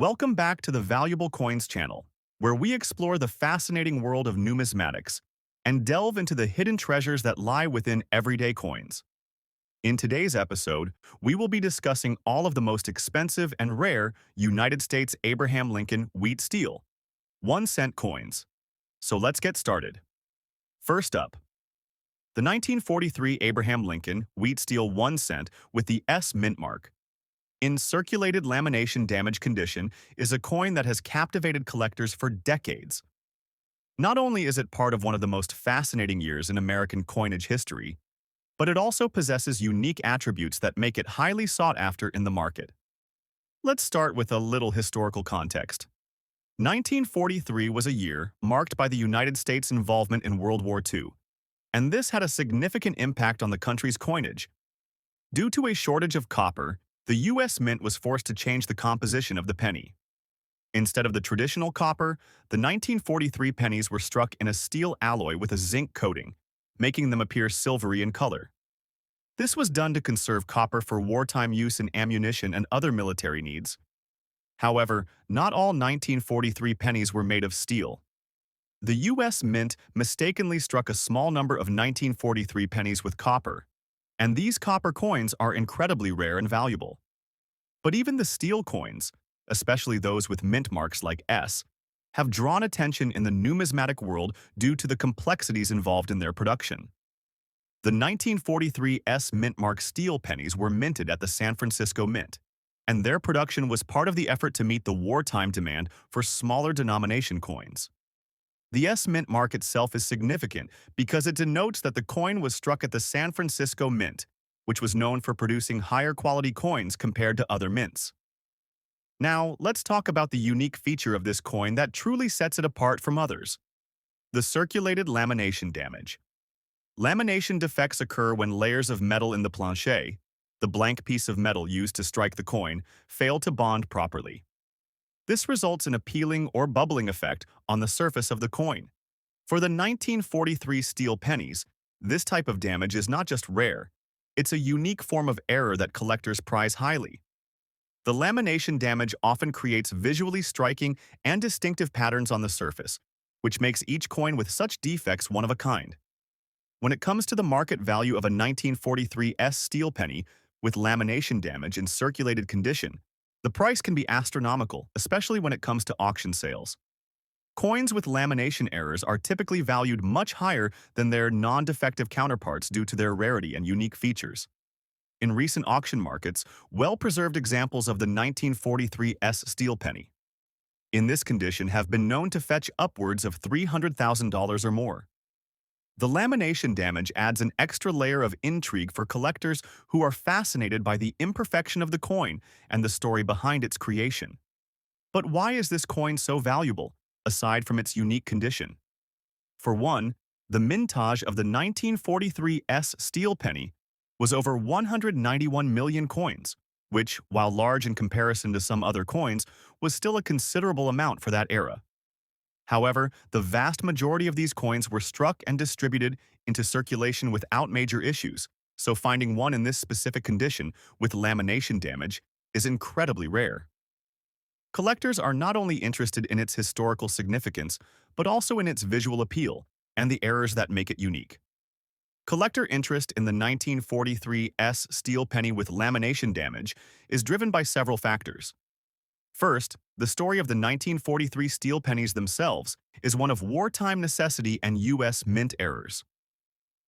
Welcome back to the Valuable Coins channel, where we explore the fascinating world of numismatics and delve into the hidden treasures that lie within everyday coins. In today's episode, we will be discussing all of the most expensive and rare United States Abraham Lincoln Wheat Steel 1-cent coins. So let's get started. First up, the 1943 Abraham Lincoln Wheat Steel 1 cent with the S mint mark. In circulated lamination damage condition is a coin that has captivated collectors for decades. Not only is it part of one of the most fascinating years in American coinage history, but it also possesses unique attributes that make it highly sought after in the market. Let's start with a little historical context. 1943 was a year marked by the United States' involvement in World War II, and this had a significant impact on the country's coinage. Due to a shortage of copper, the U.S. Mint was forced to change the composition of the penny. Instead of the traditional copper, the 1943 pennies were struck in a steel alloy with a zinc coating, making them appear silvery in color. This was done to conserve copper for wartime use in ammunition and other military needs. However, not all 1943 pennies were made of steel. The U.S. Mint mistakenly struck a small number of 1943 pennies with copper, and these copper coins are incredibly rare and valuable. But even the steel coins, especially those with mint marks like S, have drawn attention in the numismatic world due to the complexities involved in their production. The 1943 S mint mark steel pennies were minted at the San Francisco Mint, and their production was part of the effort to meet the wartime demand for smaller denomination coins. The S mint mark itself is significant because it denotes that the coin was struck at the San Francisco Mint, which was known for producing higher quality coins compared to other mints. Now, let's talk about the unique feature of this coin that truly sets it apart from others: the circulated lamination damage. Lamination defects occur when layers of metal in the planche, the blank piece of metal used to strike the coin, fail to bond properly. This results in a peeling or bubbling effect on the surface of the coin. For the 1943 steel pennies, this type of damage is not just rare, it's a unique form of error that collectors prize highly. The lamination damage often creates visually striking and distinctive patterns on the surface, which makes each coin with such defects one of a kind. When it comes to the market value of a 1943 S steel penny with lamination damage in circulated condition, the price can be astronomical, especially when it comes to auction sales. Coins with lamination errors are typically valued much higher than their non-defective counterparts due to their rarity and unique features. In recent auction markets, well-preserved examples of the 1943 S steel penny in this condition have been known to fetch upwards of $300,000 or more. The lamination damage adds an extra layer of intrigue for collectors who are fascinated by the imperfection of the coin and the story behind its creation. But why is this coin so valuable, aside from its unique condition? For one, the mintage of the 1943 S steel penny was over 191 million coins, which, while large in comparison to some other coins, was still a considerable amount for that era. However, the vast majority of these coins were struck and distributed into circulation without major issues, so finding one in this specific condition with lamination damage is incredibly rare. Collectors are not only interested in its historical significance, but also in its visual appeal and the errors that make it unique. Collector interest in the 1943 S steel penny with lamination damage is driven by several factors. First, the story of the 1943 steel pennies themselves is one of wartime necessity and U.S. mint errors.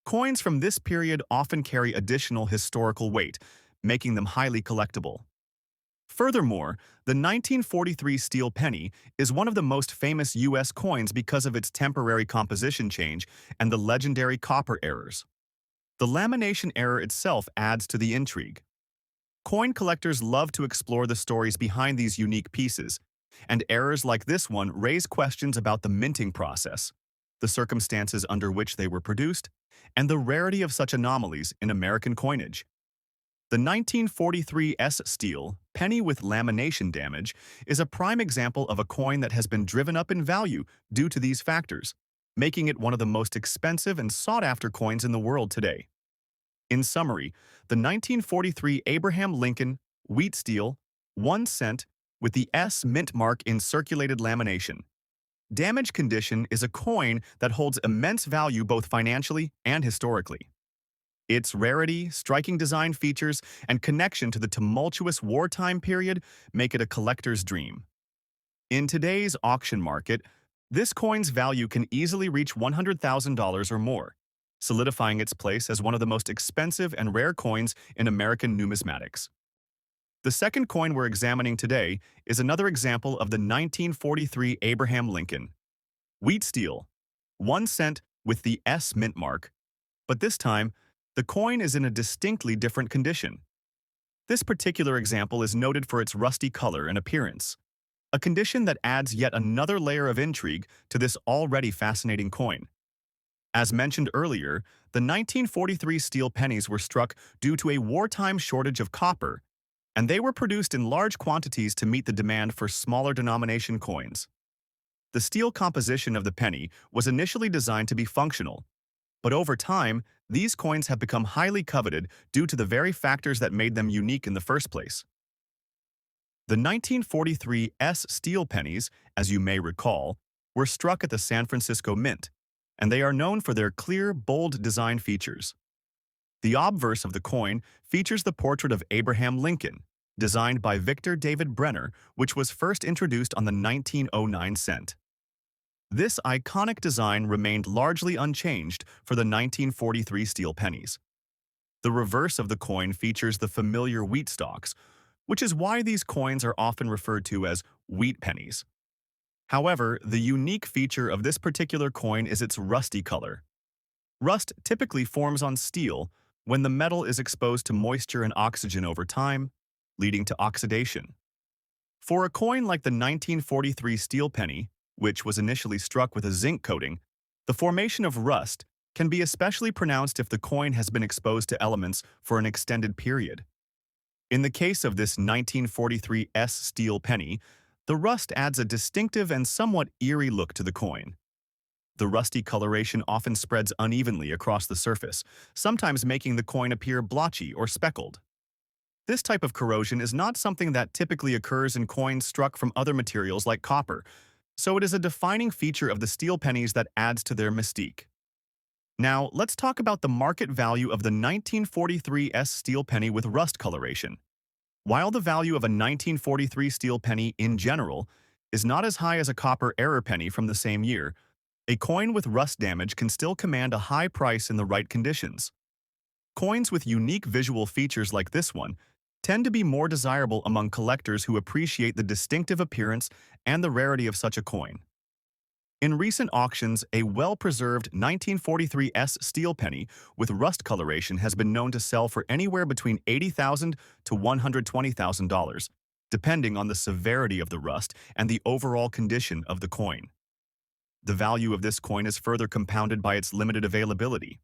Coins from this period often carry additional historical weight, making them highly collectible. Furthermore, the 1943 steel penny is one of the most famous U.S. coins because of its temporary composition change and the legendary copper errors. The lamination error itself adds to the intrigue. Coin collectors love to explore the stories behind these unique pieces, and errors like this one raise questions about the minting process, the circumstances under which they were produced, and the rarity of such anomalies in American coinage. The 1943 S steel penny with lamination damage is a prime example of a coin that has been driven up in value due to these factors, making it one of the most expensive and sought-after coins in the world today. In summary, the 1943 Abraham Lincoln Wheat Steel 1 cent with the S mint mark in circulated lamination. Damaged condition is a coin that holds immense value both financially and historically. Its rarity, striking design features, and connection to the tumultuous wartime period make it a collector's dream. In today's auction market, this coin's value can easily reach $100,000 or more, solidifying its place as one of the most expensive and rare coins in American numismatics. The second coin we're examining today is another example of the 1943 Abraham Lincoln Wheat Steel, 1 cent with the S mint mark, but this time, the coin is in a distinctly different condition. This particular example is noted for its rusty color and appearance, a condition that adds yet another layer of intrigue to this already fascinating coin. As mentioned earlier, the 1943 steel pennies were struck due to a wartime shortage of copper, and they were produced in large quantities to meet the demand for smaller denomination coins. The steel composition of the penny was initially designed to be functional, but over time, these coins have become highly coveted due to the very factors that made them unique in the first place. The 1943 S steel pennies, as you may recall, were struck at the San Francisco Mint, and they are known for their clear, bold design features. The obverse of the coin features the portrait of Abraham Lincoln, designed by Victor David Brenner, which was first introduced on the 1909 cent. This iconic design remained largely unchanged for the 1943 steel pennies. The reverse of the coin features the familiar wheat stalks, which is why these coins are often referred to as wheat pennies. However, the unique feature of this particular coin is its rusty color. Rust typically forms on steel when the metal is exposed to moisture and oxygen over time, leading to oxidation. For a coin like the 1943 steel penny, which was initially struck with a zinc coating, the formation of rust can be especially pronounced if the coin has been exposed to elements for an extended period. In the case of this 1943 S steel penny, the rust adds a distinctive and somewhat eerie look to the coin. The rusty coloration often spreads unevenly across the surface, sometimes making the coin appear blotchy or speckled. This type of corrosion is not something that typically occurs in coins struck from other materials like copper, so it is a defining feature of the steel pennies that adds to their mystique. Now, let's talk about the market value of the 1943 S steel penny with rust coloration. While the value of a 1943 steel penny in general is not as high as a copper error penny from the same year, a coin with rust damage can still command a high price in the right conditions. Coins with unique visual features like this one tend to be more desirable among collectors who appreciate the distinctive appearance and the rarity of such a coin. In recent auctions, a well-preserved 1943 S steel penny with rust coloration has been known to sell for anywhere between $80,000 to $120,000, depending on the severity of the rust and the overall condition of the coin. The value of this coin is further compounded by its limited availability.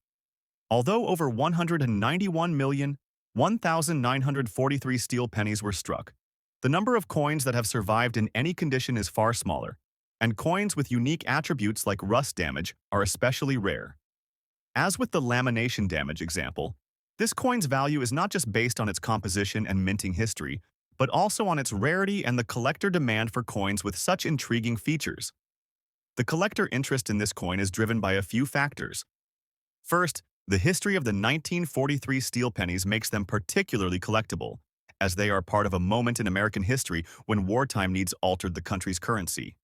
Although over 191,001,943 steel pennies were struck, the number of coins that have survived in any condition is far smaller, and coins with unique attributes like rust damage are especially rare. As with the lamination damage example, this coin's value is not just based on its composition and minting history, but also on its rarity and the collector demand for coins with such intriguing features. The collector interest in this coin is driven by a few factors. First, the history of the 1943 steel pennies makes them particularly collectible, as they are part of a moment in American history when wartime needs altered the country's currency.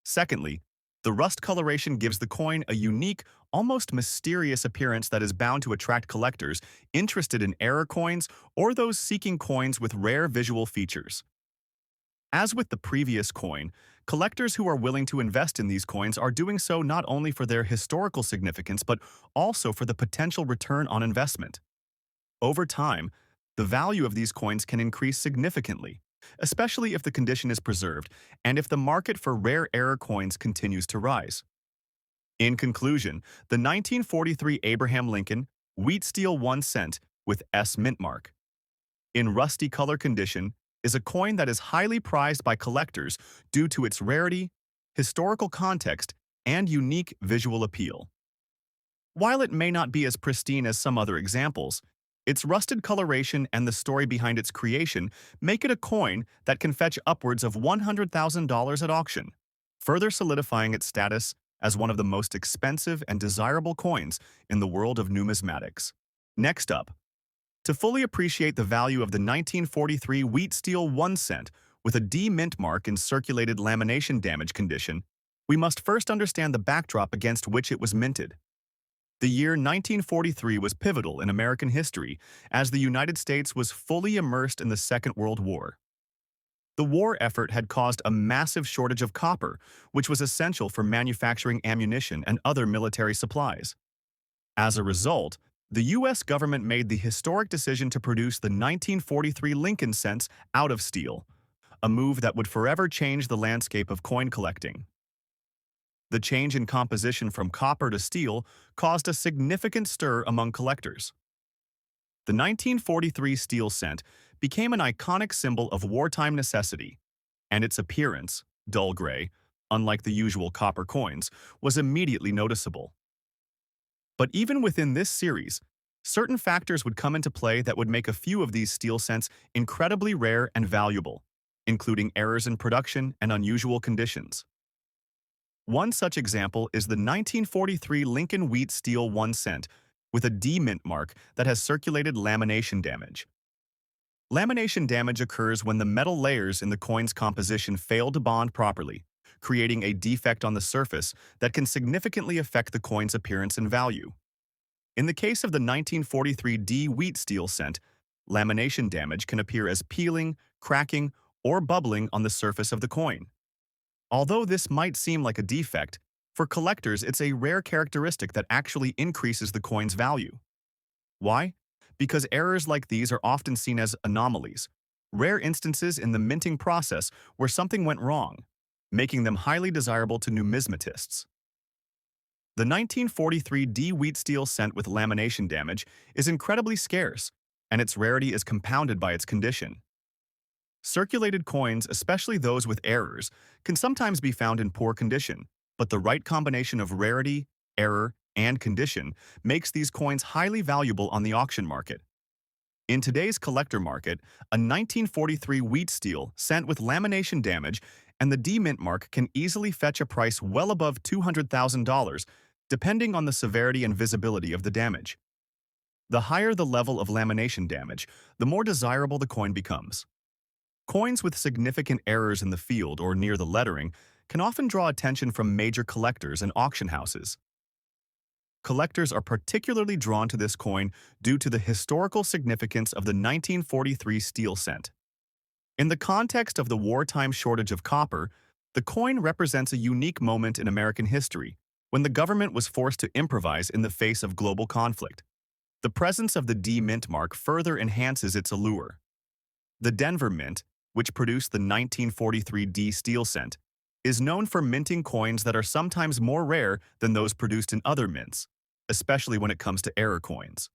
Secondly, the rust coloration gives the coin a unique, almost mysterious appearance that is bound to attract collectors interested in error coins or those seeking coins with rare visual features. As with the previous coin, collectors who are willing to invest in these coins are doing so not only for their historical significance but also for the potential return on investment. Over time, the value of these coins can increase significantly, especially if the condition is preserved and if the market for rare error coins continues to rise. In conclusion, the 1943 Abraham Lincoln Wheat Steel 1 cent with S mint mark, in rusty color condition, is a coin that is highly prized by collectors due to its rarity, historical context, and unique visual appeal. While it may not be as pristine as some other examples, Its rusted coloration and the story behind its creation make it a coin that can fetch upwards of $100,000 at auction, further solidifying its status as one of the most expensive and desirable coins in the world of numismatics. Next up, to fully appreciate the value of the 1943 Wheat Steel 1 cent with a D mint mark in circulated lamination damage condition, we must first understand the backdrop against which it was minted. The year 1943 was pivotal in American history as the United States was fully immersed in the Second World War. The war effort had caused a massive shortage of copper, which was essential for manufacturing ammunition and other military supplies. As a result, the U.S. government made the historic decision to produce the 1943 Lincoln cents out of steel, a move that would forever change the landscape of coin collecting. The change in composition from copper to steel caused a significant stir among collectors. The 1943 steel cent became an iconic symbol of wartime necessity, and its appearance, dull gray, unlike the usual copper coins, was immediately noticeable. But even within this series, certain factors would come into play that would make a few of these steel cents incredibly rare and valuable, including errors in production and unusual conditions. One such example is the 1943 Lincoln Wheat Steel 1 cent with a D mint mark that has circulated lamination damage. Lamination damage occurs when the metal layers in the coin's composition fail to bond properly, creating a defect on the surface that can significantly affect the coin's appearance and value. In the case of the 1943 D Wheat Steel cent, lamination damage can appear as peeling, cracking, or bubbling on the surface of the coin. Although this might seem like a defect, for collectors it's a rare characteristic that actually increases the coin's value. Why? Because errors like these are often seen as anomalies, rare instances in the minting process where something went wrong, making them highly desirable to numismatists. The 1943 D Wheat Steel cent with lamination damage is incredibly scarce, and its rarity is compounded by its condition. Circulated coins, especially those with errors, can sometimes be found in poor condition, but the right combination of rarity, error, and condition makes these coins highly valuable on the auction market. In today's collector market, a 1943 Wheat Steel cent with lamination damage and the D mint mark can easily fetch a price well above $200,000, depending on the severity and visibility of the damage. The higher the level of lamination damage, the more desirable the coin becomes. Coins with significant errors in the field or near the lettering can often draw attention from major collectors and auction houses. Collectors are particularly drawn to this coin due to the historical significance of the 1943 steel cent. In the context of the wartime shortage of copper, the coin represents a unique moment in American history when the government was forced to improvise in the face of global conflict. The presence of the D Mint mark further enhances its allure. The Denver Mint, which produced the 1943 D steel cent, is known for minting coins that are sometimes more rare than those produced in other mints, especially when it comes to error coins.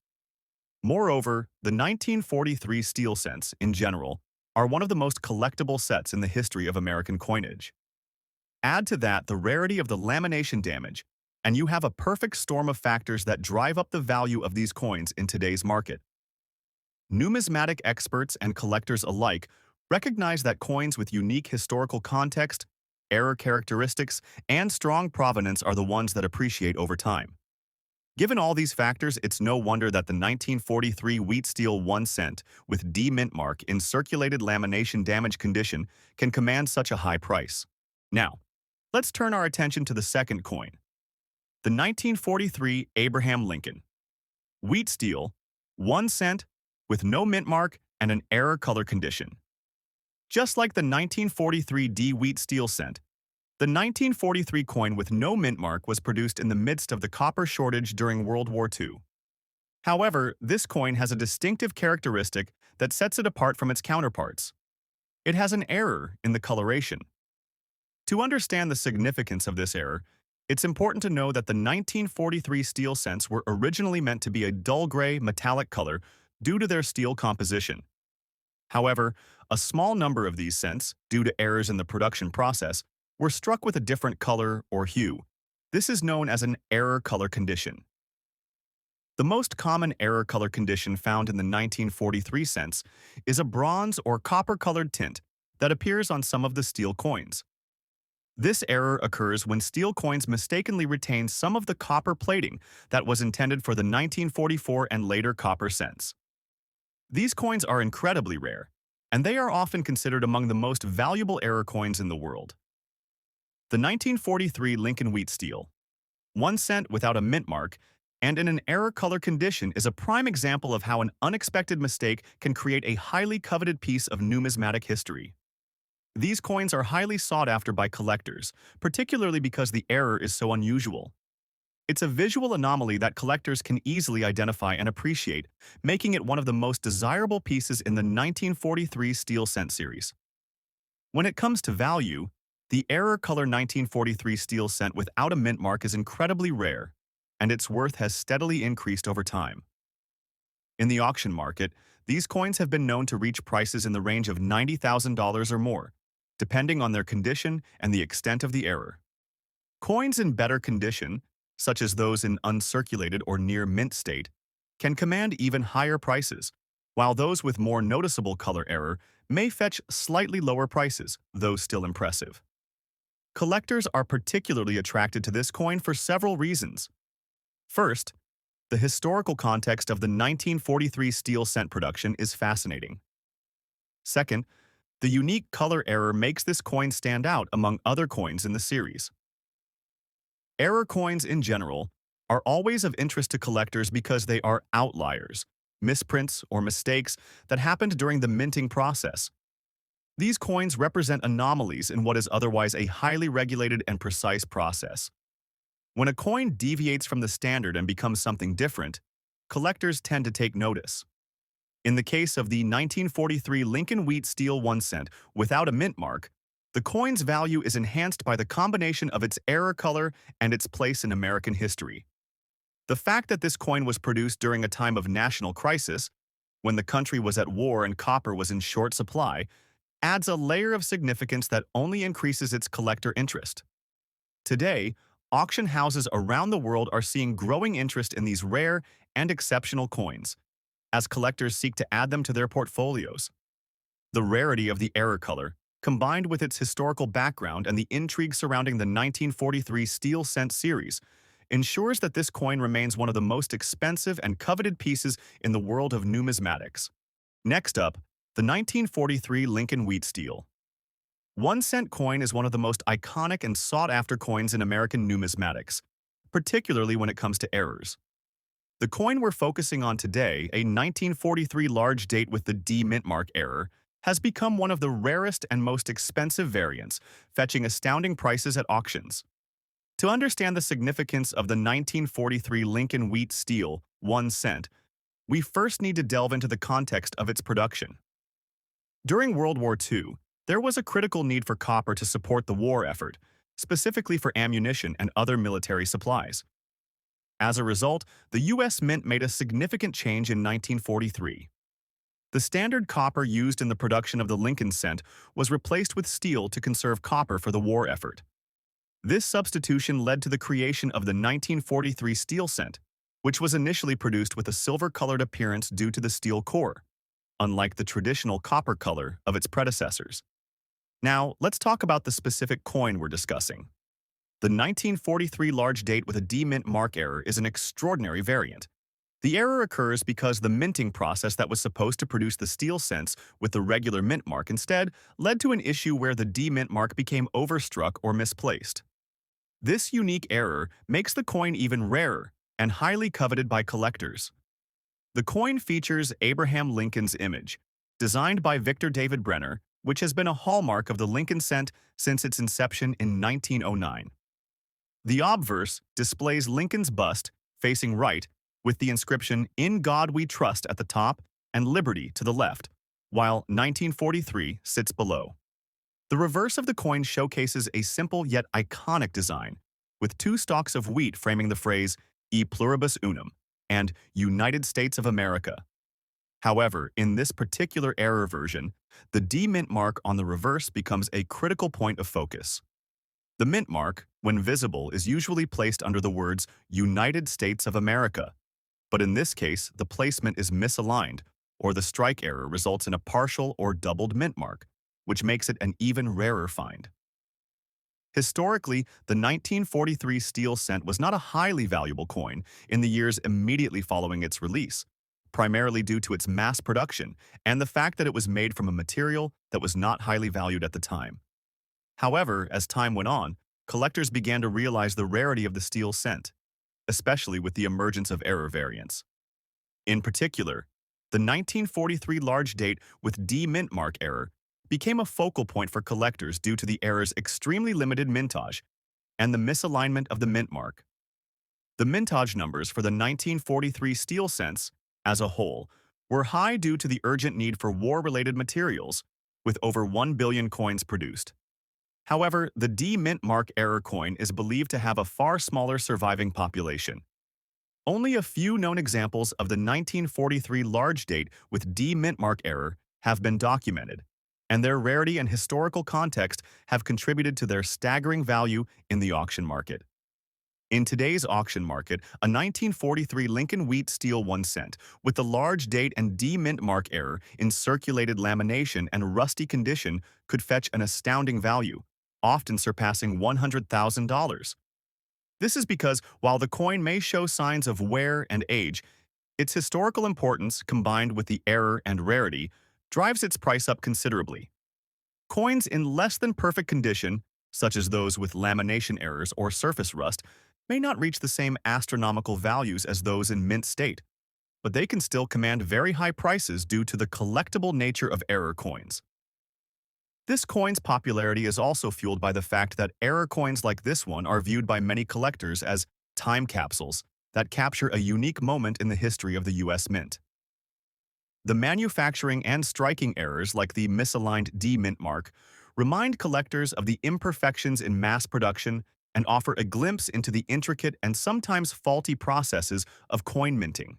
Moreover, the 1943 steel cents, in general, are one of the most collectible sets in the history of American coinage. Add to that the rarity of the lamination damage, and you have a perfect storm of factors that drive up the value of these coins in today's market. Numismatic experts and collectors alike recognize that coins with unique historical context, error characteristics, and strong provenance are the ones that appreciate over time. Given all these factors, it's no wonder that the 1943 Wheat Steel 1 cent with D mint mark in circulated lamination damage condition can command such a high price. Now, let's turn our attention to the second coin, the 1943 Abraham Lincoln Wheat Steel 1 cent with no mint mark and an error color condition. Just like the 1943 D Wheat Steel cent, the 1943 coin with no mint mark was produced in the midst of the copper shortage during World War II. However, this coin has a distinctive characteristic that sets it apart from its counterparts. It has an error in the coloration. To understand the significance of this error, it's important to know that the 1943 steel cents were originally meant to be a dull gray metallic color due to their steel composition. However, a small number of these cents, due to errors in the production process, were struck with a different color or hue. This is known as an error color condition. The most common error color condition found in the 1943 cents is a bronze or copper-colored tint that appears on some of the steel coins. This error occurs when steel coins mistakenly retain some of the copper plating that was intended for the 1944 and later copper cents. These coins are incredibly rare, and they are often considered among the most valuable error coins in the world. The 1943 Lincoln Wheat Steel, 1 cent without a mint mark, and in an error color condition is a prime example of how an unexpected mistake can create a highly coveted piece of numismatic history. These coins are highly sought after by collectors, particularly because the error is so unusual. It's a visual anomaly that collectors can easily identify and appreciate, making it one of the most desirable pieces in the 1943 steel cent series. When it comes to value, the error color 1943 steel cent without a mint mark is incredibly rare, and its worth has steadily increased over time. In the auction market, these coins have been known to reach prices in the range of $90,000 or more, depending on their condition and the extent of the error. Coins in better condition, such as those in uncirculated or near mint state, can command even higher prices, while those with more noticeable color error may fetch slightly lower prices, though still impressive. Collectors are particularly attracted to this coin for several reasons. First, the historical context of the 1943 steel cent production is fascinating. Second, the unique color error makes this coin stand out among other coins in the series. Error coins in general are always of interest to collectors because they are outliers, misprints, or mistakes that happened during the minting process. These coins represent anomalies in what is otherwise a highly regulated and precise process. When a coin deviates from the standard and becomes something different, collectors tend to take notice. In the case of the 1943 Lincoln Wheat Steel 1 cent without a mint mark, the coin's value is enhanced by the combination of its error color and its place in American history. The fact that this coin was produced during a time of national crisis, when the country was at war and copper was in short supply, adds a layer of significance that only increases its collector interest. Today, auction houses around the world are seeing growing interest in these rare and exceptional coins, as collectors seek to add them to their portfolios. The rarity of the error color, combined with its historical background and the intrigue surrounding the 1943 steel cent series, ensures that this coin remains one of the most expensive and coveted pieces in the world of numismatics. Next up, the 1943 Lincoln Wheat Steel. 1 cent coin is one of the most iconic and sought-after coins in American numismatics, particularly when it comes to errors. The coin we're focusing on today, a 1943 large date with the D mint mark error, has become one of the rarest and most expensive variants, fetching astounding prices at auctions. To understand the significance of the 1943 Lincoln Wheat Steel 1 cent, we first need to delve into the context of its production. During World War II, there was a critical need for copper to support the war effort, specifically for ammunition and other military supplies. As a result, the U.S. Mint made a significant change in 1943. The standard copper used in the production of the Lincoln cent was replaced with steel to conserve copper for the war effort. This substitution led to the creation of the 1943 steel cent, which was initially produced with a silver-colored appearance due to the steel core, unlike the traditional copper color of its predecessors. Now, let's talk about the specific coin we're discussing. The 1943 large date with a D mint mark error is an extraordinary variant. The error occurs because the minting process that was supposed to produce the steel cents with the regular mint mark instead led to an issue where the D mint mark became overstruck or misplaced. This unique error makes the coin even rarer and highly coveted by collectors. The coin features Abraham Lincoln's image, designed by Victor David Brenner, which has been a hallmark of the Lincoln cent since its inception in 1909. The obverse displays Lincoln's bust, facing right, with the inscription, "In God We Trust" at the top and "Liberty" to the left, while 1943 sits below. The reverse of the coin showcases a simple yet iconic design, with two stalks of wheat framing the phrase, "E pluribus unum," and "United States of America." However, in this particular error version, the D mint mark on the reverse becomes a critical point of focus. The mint mark, when visible, is usually placed under the words "United States of America." But in this case, the placement is misaligned, or the strike error results in a partial or doubled mint mark, which makes it an even rarer find. Historically, the 1943 steel cent was not a highly valuable coin in the years immediately following its release, primarily due to its mass production and the fact that it was made from a material that was not highly valued at the time. However, as time went on, collectors began to realize the rarity of the steel cent, especially with the emergence of error variants. In particular, the 1943 large date with D mint mark error became a focal point for collectors due to the error's extremely limited mintage and the misalignment of the mint mark. The mintage numbers for the 1943 steel cents, as a whole, were high due to the urgent need for war-related materials, with over 1 billion coins produced. However, the D mint mark error coin is believed to have a far smaller surviving population. Only a few known examples of the 1943 large date with D mint mark error have been documented, and their rarity and historical context have contributed to their staggering value in the auction market. In today's auction market, a 1943 Lincoln Wheat Steel 1 cent with the large date and D mint mark error in circulated lamination and rusty condition could fetch an astounding value, often surpassing $100,000. This is because while the coin may show signs of wear and age, its historical importance combined with the error and rarity drives its price up considerably. Coins in less than perfect condition, such as those with lamination errors or surface rust, may not reach the same astronomical values as those in mint state, but they can still command very high prices due to the collectible nature of error coins. This coin's popularity is also fueled by the fact that error coins like this one are viewed by many collectors as time capsules that capture a unique moment in the history of the U.S. Mint. The manufacturing and striking errors like the misaligned D mint mark remind collectors of the imperfections in mass production and offer a glimpse into the intricate and sometimes faulty processes of coin minting.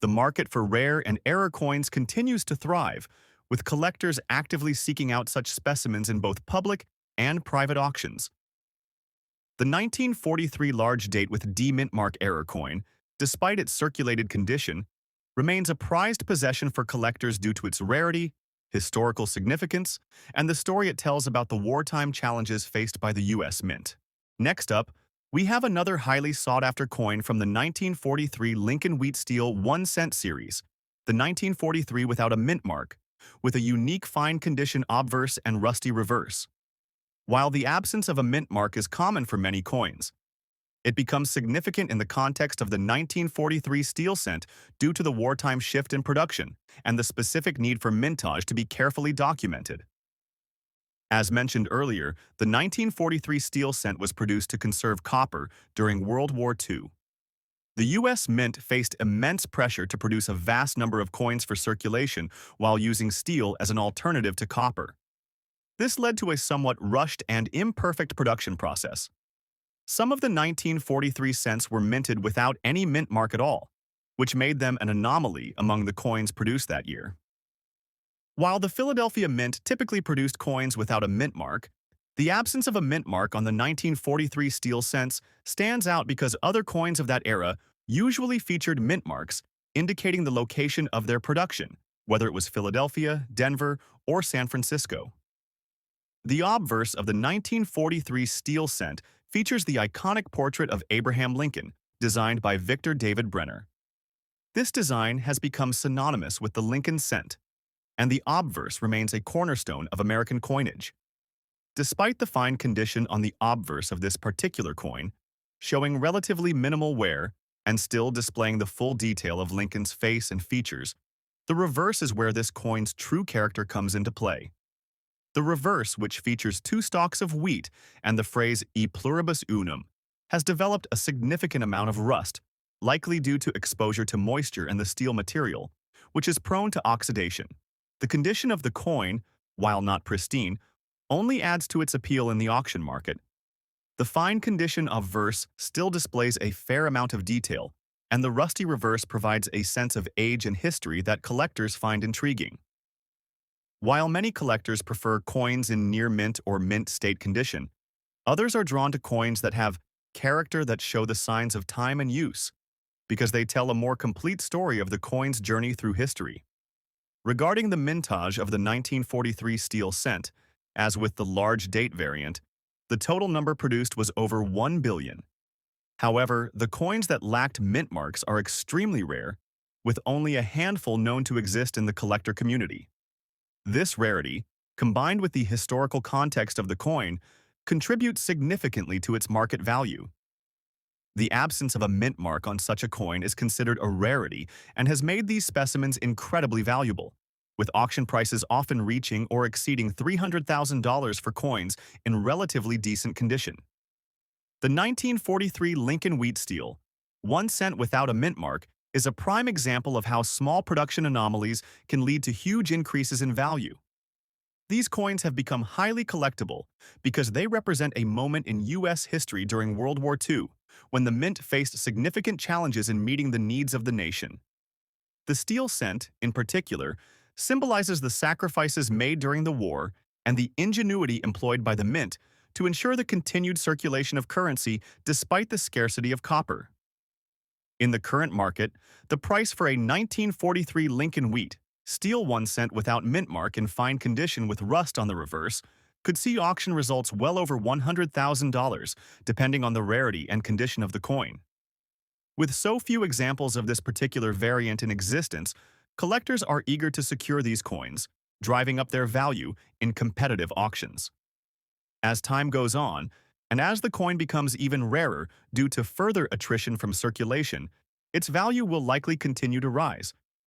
The market for rare and error coins continues to thrive, with collectors actively seeking out such specimens in both public and private auctions. The 1943 large date with D mint mark error coin, despite its circulated condition, remains a prized possession for collectors due to its rarity, historical significance, and the story it tells about the wartime challenges faced by the U.S. Mint. Next up, we have another highly sought-after coin from the 1943 Lincoln Wheat Steel 1 cent series, the 1943 without a mint mark, with a unique fine condition obverse and rusty reverse. While the absence of a mint mark is common for many coins, it becomes significant in the context of the 1943 steel cent due to the wartime shift in production and the specific need for mintage to be carefully documented. As mentioned earlier, the 1943 steel cent was produced to conserve copper during World War II. The U.S. Mint faced immense pressure to produce a vast number of coins for circulation while using steel as an alternative to copper. This led to a somewhat rushed and imperfect production process. Some of the 1943 cents were minted without any mint mark at all, which made them an anomaly among the coins produced that year. While the Philadelphia Mint typically produced coins without a mint mark, the absence of a mint mark on the 1943 steel cents stands out because other coins of that era usually featured mint marks indicating the location of their production, whether it was Philadelphia, Denver, or San Francisco. The obverse of the 1943 steel cent features the iconic portrait of Abraham Lincoln, designed by Victor David Brenner. This design has become synonymous with the Lincoln cent, and the obverse remains a cornerstone of American coinage. Despite the fine condition on the obverse of this particular coin, showing relatively minimal wear and still displaying the full detail of Lincoln's face and features, the reverse is where this coin's true character comes into play. The reverse, which features 2 stalks of wheat and the phrase "e pluribus unum," has developed a significant amount of rust, likely due to exposure to moisture in the steel material, which is prone to oxidation. The condition of the coin, while not pristine, only adds to its appeal in the auction market. The fine condition of verse still displays a fair amount of detail, and the rusty reverse provides a sense of age and history that collectors find intriguing. While many collectors prefer coins in near mint or mint state condition, others are drawn to coins that have character that show the signs of time and use. because they tell a more complete story of the coin's journey through history. Regarding the mintage of the 1943 steel cent, as with the large date variant, the total number produced was over 1 billion. However, the coins that lacked mint marks are extremely rare, with only a handful known to exist in the collector community. This rarity, combined with the historical context of the coin, contributes significantly to its market value. The absence of a mint mark on such a coin is considered a rarity and has made these specimens incredibly valuable, with auction prices often reaching or exceeding $300,000 for coins in relatively decent condition. The 1943 Lincoln Wheat Steel, 1 cent without a mint mark, is a prime example of how small production anomalies can lead to huge increases in value. These coins have become highly collectible because they represent a moment in U.S. history during World War II, when the mint faced significant challenges in meeting the needs of the nation. The steel cent, in particular, symbolizes the sacrifices made during the war and the ingenuity employed by the mint to ensure the continued circulation of currency despite the scarcity of copper. In the current market, the price for a 1943 Lincoln Wheat Steel 1 cent without mint mark in fine condition with rust on the reverse could see auction results well over $100,000, depending on the rarity and condition of the coin. With so few examples of this particular variant in existence, collectors are eager to secure these coins, driving up their value in competitive auctions. As time goes on, and as the coin becomes even rarer due to further attrition from circulation, its value will likely continue to rise,